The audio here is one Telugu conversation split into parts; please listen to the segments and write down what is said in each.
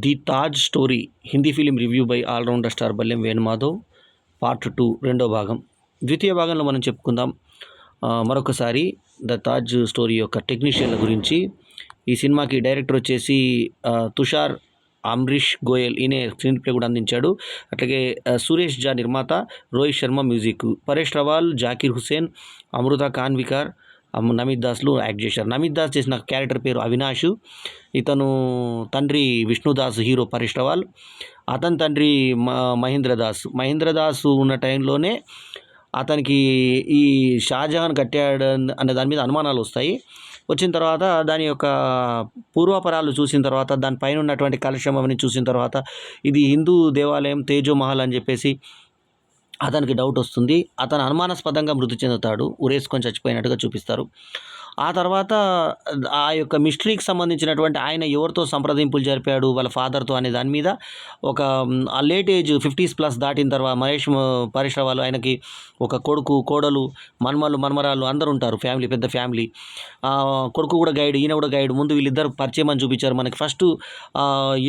The Taj story Hindi film review by all rounder star Ballem Venumadhav part 2 రెండో భాగం. ద్వితీయ భాగంలో మనం చెప్పుకుందాం మరొకసారి ద తాజ్ స్టోరీ యొక్క టెక్నీషియన్ల గురించి. ఈ సినిమాకి డైరెక్టర్ వచ్చేసి తుషార్ అమ్రీష్ గోయల్, ఈయన స్క్రీన్ ప్లే కూడా అందించాడు. అట్లాగే సురేష్ జా నిర్మాత, రోహిత్ శర్మ మ్యూజిక్, పరేష్ రావల్, జాకీర్ హుసేన్, అమృత కాన్వికార్, నమిత్ దాస్లు యాక్ట్ చేశారు. నమిత్ దాస్ చేసిన క్యారెక్టర్ పేరు అవినాష్. ఇతను తండ్రి విష్ణుదాస్, హీరో పరేష్ రావల్. అతని తండ్రి మహేంద్రదాస్ ఉన్న టైంలోనే అతనికి ఈ షాజహాన్ కట్టాడు అనే దాని మీద అనుమానాలు వస్తాయి. వచ్చిన తర్వాత దాని యొక్క పూర్వాపరాలు చూసిన తర్వాత, దానిపైన ఉన్నటువంటి కలశం అవన్నీ చూసిన తర్వాత ఇది హిందూ దేవాలయం తేజో మహల్ అని చెప్పేసి అతనికి డౌట్ వస్తుంది. అతను అనుమానాస్పదంగా మృతి చెందుతాడు, ఉరేసుకొని చచ్చిపోయినట్టుగా చూపిస్తారు. ఆ తర్వాత ఆ యొక్క మిస్టరీకి సంబంధించినటువంటి ఆయన ఎవరితో సంప్రదింపులు జరిపాడు వాళ్ళ ఫాదర్తో అనే దాని మీద ఒక లేట్ ఏజ్ 50s+ దాటిన తర్వాత పరేష్ రావల్ ఆయనకి ఒక కొడుకు, కోడలు, మనమరాలు అందరూ ఉంటారు. ఫ్యామిలీ, పెద్ద ఫ్యామిలీ. కొడుకు కూడా గైడ్, ఈయన కూడా గైడ్. ముందు వీళ్ళిద్దరు పరిచయం అని చూపించారు మనకి. ఫస్ట్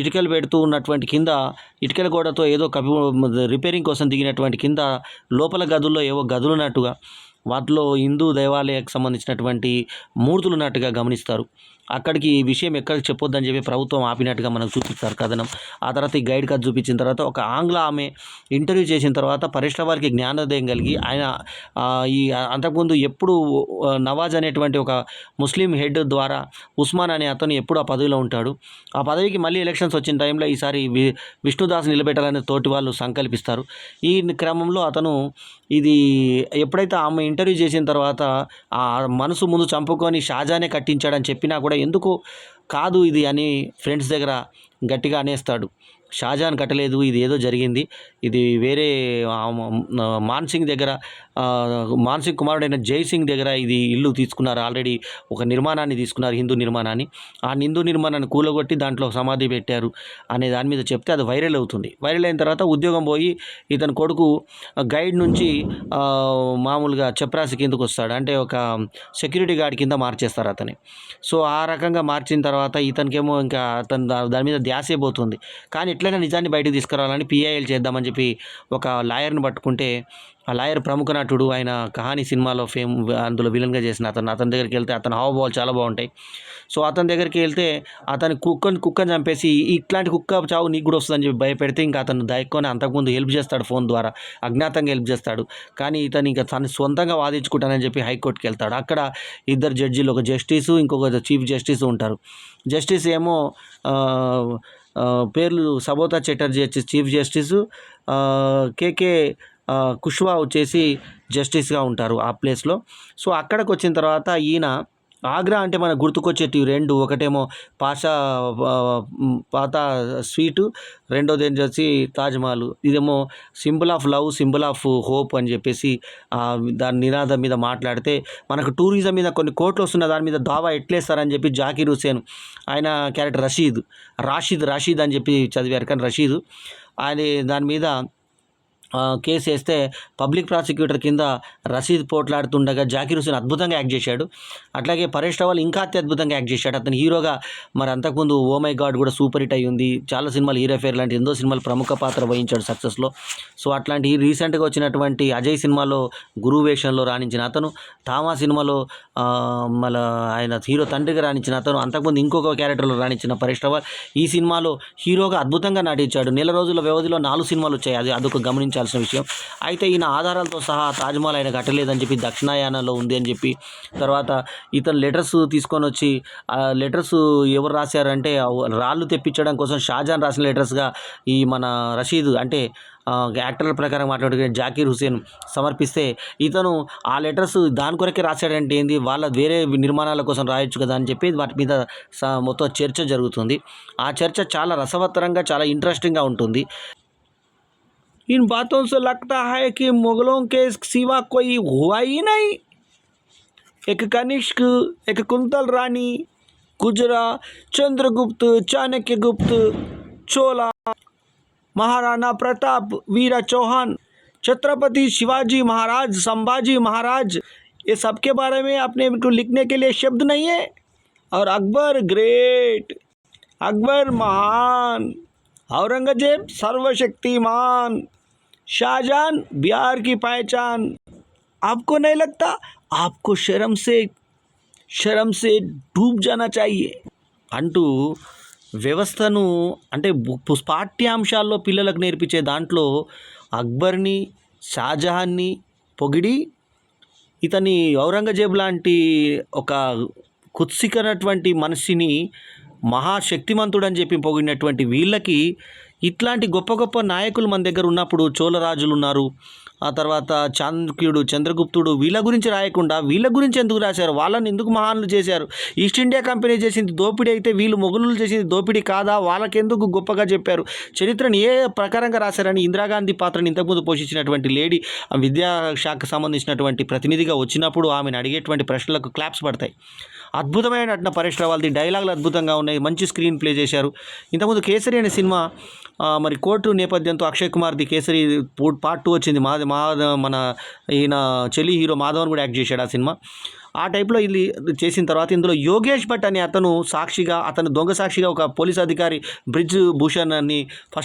ఇటుకలు పెడుతూ ఉన్నటువంటి కింద ఇటుకల గోడతో ఏదో రిపేరింగ్ కోసం దిగినటువంటి కింద లోపల గదుల్లో ఏవో గదులున్నట్టుగా, వాటిలో హిందూ దేవాలయానికి సంబంధించినటువంటి మూర్తులు ఉన్నట్టుగా గమనిస్తారు. అక్కడికి ఈ విషయం ఎక్కడికి చెప్పొద్దని చెప్పి ప్రభుత్వం ఆపినట్టుగా మనకు చూపిస్తారు కథనం. ఆ తర్వాత ఈ గైడ్ కథ చూపించిన తర్వాత ఒక ఆంగ్ల ఆమె ఇంటర్వ్యూ చేసిన తర్వాత పరేష్ రావల్కి జ్ఞానోదయం కలిగి ఆయన ఈ అంతకుముందు ఎప్పుడు నవాజ్ అనేటువంటి ఒక ముస్లిం హెడ్ ద్వారా ఉస్మాన్ అనే అతను ఎప్పుడు ఆ పదవిలో ఉంటాడు. ఆ పదవికి మళ్ళీ ఎలక్షన్స్ వచ్చిన టైంలో ఈసారి విష్ణుదాస్ నిలబెట్టాలని తోటి వాళ్ళు సంకల్పిస్తారు. ఈ క్రమంలో అతను ఇది ఎప్పుడైతే ఆమె ఇంటర్వ్యూ చేసిన తర్వాత ఆ మనసు ముందు చంపుకొని షాజానే కట్టించాడని చెప్పినా కూడా ఎందుకు కాదు ఇది అని ఫ్రెండ్స్ దగ్గర గట్టిగా అనేస్తాడు. షాజహాన్ కట్టలేదు, ఇది ఏదో జరిగింది, ఇది వేరే మాన్సింగ్ దగ్గర, మాన్సింగ్ కుమారుడైన జైసింగ్ దగ్గర ఇది ఇల్లు తీసుకున్నారు. ఆల్రెడీ ఒక నిర్మాణాన్ని తీసుకున్నారు, హిందూ నిర్మాణాన్ని. ఆ హిందూ నిర్మాణాన్ని కూలగొట్టి దాంట్లో సమాధి పెట్టారు అనే దాని మీద చెప్తే అది వైరల్ అవుతుంది. వైరల్ అయిన తర్వాత ఉద్యోగం పోయి ఇతని కొడుకు గైడ్ నుంచి మామూలుగా చప్రాసి కిందకు వస్తాడు. అంటే ఒక సెక్యూరిటీ గార్డ్ కింద మార్చేస్తారు అతని. సో ఆ రకంగా మార్చిన తర్వాత ఇతనికేమో ఇంకా అతను దాని మీద ధ్యాసే పోతుంది. కానీ ఎట్లయినా నిజాన్ని బయటకు తీసుకురావాలని పిఐఎల్ చేద్దామని చెప్పి ఒక లాయర్ని పట్టుకుంటే, ఆ లాయర్ ప్రముఖ నటుడు, ఆయన కహానీ సినిమాలో అందులో విలన్గా చేసిన అతని దగ్గరికి వెళ్తే అతని హావభావాలు చాలా బాగుంటాయి. సో అతని దగ్గరికి వెళ్తే అతని కుక్కని చంపేసి ఇట్లాంటి కుక్క చావు నీకు కూడా వస్తుందని చెప్పి భయపెడితే ఇంకా అతను దాక్కొని అంతకుముందు హెల్ప్ చేస్తాడు, ఫోన్ ద్వారా అజ్ఞాతంగా హెల్ప్ చేస్తాడు. కానీ ఇతను ఇంకా తను సొంతంగా వాదించుకుంటానని చెప్పి హైకోర్టుకి వెళ్తాడు. అక్కడ ఇద్దరు జడ్జీలు, ఒక జస్టిసు, ఇంకొక చీఫ్ జస్టిస్ ఉంటారు. జస్టిస్ ఏమో పేర్లు సబోతా చటర్జీ చీఫ్ జస్టిసు, కేకే కుష్వా వచ్చేసి జస్టిస్గా ఉంటారు ఆ ప్లేస్లో. సో అక్కడికి వచ్చిన తర్వాత ఈయన ఆగ్రా అంటే మనకు గుర్తుకొచ్చేటివి రెండు, ఒకటేమో పాత స్వీటు, రెండోది ఏం చేసి తాజ్మహల్. ఇదేమో symbol of love, symbol of hope అని చెప్పేసి దాని నినాదం మీద మాట్లాడితే మనకు టూరిజం మీద కొన్ని కోట్లు వస్తున్న దాని మీద దావా ఎట్లేస్తారని చెప్పి జాకీర్ హుసేన్, ఆయన క్యారెక్టర్ రాషీద్ అని చెప్పి చదివారు, కానీ రషీద్ ఆయన దాని మీద కేసు వేస్తే పబ్లిక్ ప్రాసిక్యూటర్ కింద రషీద్ పోట్లాడుతుండగా జాకీర్ హుసేన్ అద్భుతంగా యాక్ట్ చేశాడు. అట్లాగే పరేష్ రావల్ ఇంకా అత్యద్భుతంగా యాక్ట్ చేశాడు. అతను హీరోగా మరి అంతకుముందు ఓ మై గాడ్ కూడా సూపర్ హిట్ అయ్యి ఉంది. చాలా సినిమాలు, హీరో ఫేర్ లాంటి ఎన్నో సినిమాలు ప్రముఖ పాత్ర వహించాడు సక్సెస్లో. సో అట్లాంటి రీసెంట్గా వచ్చినటువంటి అజయ్ సినిమాలో గురువు వేషంలో రాణించిన అతను, థామా సినిమాలో మళ్ళీ ఆయన హీరో తండ్రిగా రాణించిన అతను, అంతకుముందు ఇంకొక క్యారెక్టర్లో రాణించిన పరేష్ రావల్ ఈ సినిమాలో హీరోగా అద్భుతంగా నటించాడు. నెల రోజుల వ్యవధిలో 4 సినిమాలు వచ్చాయి, అదొక గమనించాల్సిన విషయం. అయితే ఈయన ఆధారాలతో సహా తాజ్మహల్ ఆయన కట్టలేదని చెప్పి దక్షిణాయానంలో ఉంది అని చెప్పి, తర్వాత ఇతను లెటర్స్ తీసుకొని వచ్చి ఆ లెటర్స్ ఎవరు రాశారంటే రాళ్ళు తెప్పించడం కోసం షాజహాన్ రాసిన లెటర్స్గా ఈ మన రషీద్ అంటే యాక్టర్ల ప్రకారం మాట్లాడుకునే జాకీర్ హుసేన్ సమర్పిస్తే ఇతను ఆ లెటర్స్ దాని కొరకే రాశాడంటే ఏంది, వాళ్ళ వేరే నిర్మాణాల కోసం రాయొచ్చు కదా అని చెప్పి వాటి మీద మొత్తం చర్చ జరుగుతుంది. ఆ చర్చ చాలా రసవత్తరంగా, చాలా ఇంట్రెస్టింగ్గా ఉంటుంది. इन बातों से लगता है कि मुगलों के सिवा कोई हुआ ही नहीं. एक कनिष्क, एक कुंतल रानी, गुजरा, चंद्रगुप्त, चाणक्यगुप्त, चोला, महाराणा प्रताप, वीरा चौहान, छत्रपति शिवाजी महाराज, संभाजी महाराज, ये सब के बारे में अपने लिखने के लिए शब्द नहीं है. और अकबर ग्रेट, अकबर महान, औरंगजेब सर्वशक्तिमान, शाहजहां बिहार की पहचान. आपको नहीं लगता? आपको शर्म से डूब जाना चाहिए అంటూ వ్యవస్థను అంటే పాఠ్యాంశాల్లో పిల్లలకు నేర్పించే దాంట్లో అక్బర్ని, షాజహాన్ని పొగిడి ఇతని ఔరంగజేబు లాంటి ఒక కుత్సికనటువంటి మనిషిని మహాశక్తిమంతుడని చెప్పి పొగిడినటువంటి వీళ్ళకి ఇట్లాంటి గొప్ప గొప్ప నాయకులు మన దగ్గర ఉన్నప్పుడు చోళరాజులు ఉన్నారు, ఆ తర్వాత చాణక్యుడు, చంద్రగుప్తుడు, వీళ్ళ గురించి రాయకుండా వీళ్ళ గురించి ఎందుకు రాశారు? వాళ్ళని ఎందుకు మహాన్లు చేశారు? ఈస్ట్ ఇండియా కంపెనీ చేసింది దోపిడీ అయితే వీళ్ళు మొఘలులు చేసింది దోపిడీ కాదా? వాళ్ళకెందుకు గొప్పగా చెప్పారు? చరిత్రను ఏ ప్రకారంగా రాశారని ఇందిరాగాంధీ పాత్రను ఇంతకుముందు పోషించినటువంటి లేడీ విద్యాశాఖకు సంబంధించినటువంటి ప్రతినిధిగా వచ్చినప్పుడు ఆమెను అడిగేటువంటి ప్రశ్నలకు క్లాప్స్ పడతాయి. అద్భుతమైన నటన పరేష్ రావల్ది, డైలాగులు అద్భుతంగా ఉన్నాయి, మంచి స్క్రీన్ ప్లే చేశారు. ఇంతకుముందు కేసరి అనే సినిమా మరి కోర్టు నేపథ్యంతో అక్షయ్ కుమార్ది కేసరి పార్ట్ 2 వచ్చింది. మన ఈయన చెల్లి హీరో మాధవన్ కూడా యాక్ట్ చేశాడు ఆ సినిమా. ఆ టైప్లో ఇది చేసిన తర్వాత ఇందులో యోగేష్ భట్ అనే అతను సాక్షిగా, అతను దొంగ సాక్షిగా ఒక పోలీస్ అధికారి బ్రిజ్ భూషణ్ అని ఫస్ట్